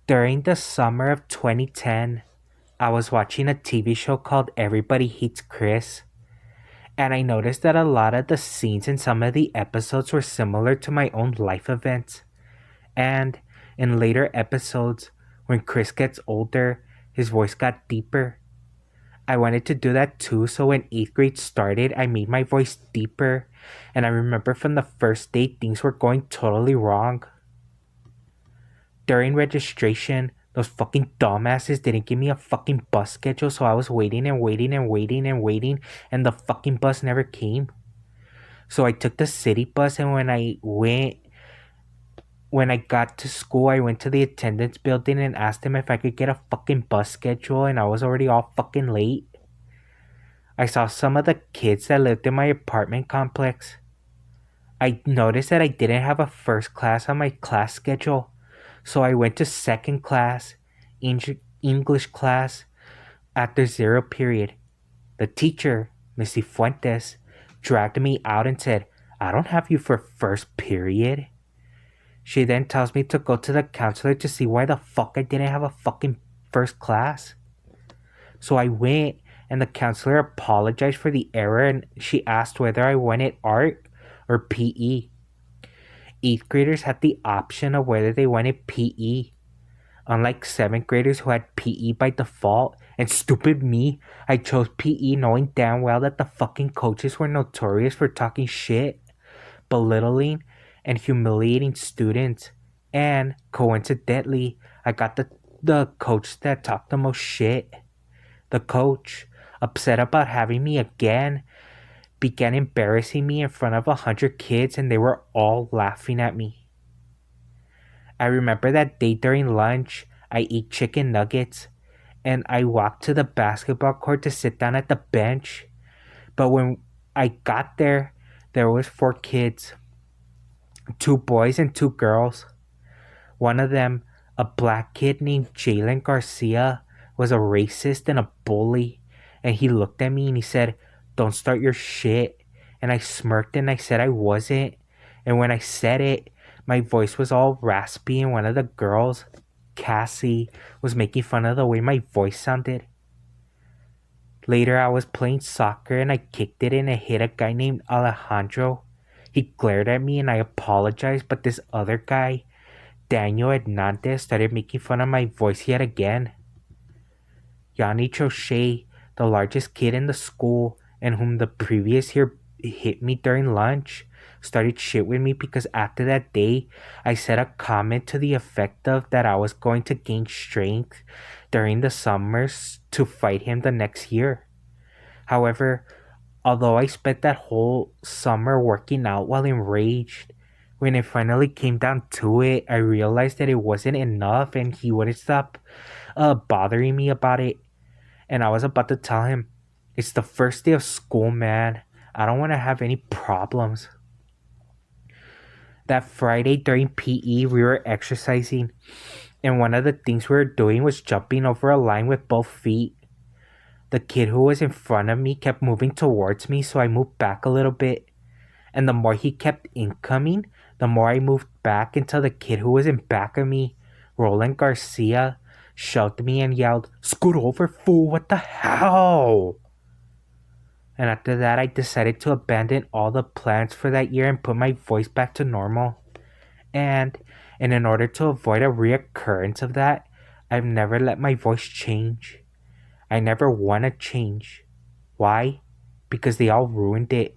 During the summer of 2010, I was watching a TV show called Everybody Hates Chris, and I noticed that a lot of the scenes in some of the episodes were similar to my own life events. And in later episodes, when Chris gets older, his voice got deeper. I wanted to do that too, so when 8th grade started, I made my voice deeper, and I remember from the first day things were going totally wrong. During registration, those fucking dumbasses didn't give me a fucking bus schedule, so I was waiting and waiting and waiting and waiting, and the fucking bus never came. So I took the city bus, and when I got to school, I went to the attendance building and asked them if I could get a fucking bus schedule, and I was already all fucking late. I saw some of the kids that lived in my apartment complex. I noticed that I didn't have a first class on my class schedule, so I went to second class, English class, after zero period. The teacher, Missy Fuentes, dragged me out and said, "I don't have you for first period." She then tells me to go to the counselor to see why the fuck I didn't have a fucking first class. So I went, and the counselor apologized for the error, and she asked whether I wanted art or PE. 8th graders had the option of whether they wanted PE, unlike 7th graders who had PE by default. And stupid me, I chose PE knowing damn well that the fucking coaches were notorious for talking shit, belittling, and humiliating students. And coincidentally, I got the coach that talked the most shit. The coach, upset about having me again, began embarrassing me in front of 100 kids, and they were all laughing at me. I remember that day during lunch, I ate chicken nuggets, and I walked to the basketball court to sit down at the bench. But when I got there was 4 kids, 2 boys and 2 girls. One of them, a black kid named Jalen Garcia, was a racist and a bully. And he looked at me and he said, "Don't start your shit." And I smirked and I said I wasn't. And when I said it, my voice was all raspy, and one of the girls, Cassie, was making fun of the way my voice sounded. Later, I was playing soccer and I kicked it and it hit a guy named Alejandro. He glared at me and I apologized, but this other guy, Daniel Hernandez, started making fun of my voice yet again. Yanni Trochet, the largest kid in the school and whom the previous year hit me during lunch, started shit with me because after that day, I said a comment to the effect of that I was going to gain strength during the summers to fight him the next year. However, although I spent that whole summer working out while enraged, when it finally came down to it, I realized that it wasn't enough and he wouldn't stop bothering me about it. And I was about to tell him, "It's the first day of school, man. I don't want to have any problems." That Friday during PE, we were exercising, and one of the things we were doing was jumping over a line with both feet. The kid who was in front of me kept moving towards me, so I moved back a little bit. And the more he kept incoming, the more I moved back until the kid who was in back of me, Roland Garcia, shoved me and yelled, "Scoot over, fool, what the hell?" And after that, I decided to abandon all the plans for that year and put my voice back to normal. And in order to avoid a reoccurrence of that, I've never let my voice change. I never want to change. Why? Because they all ruined it.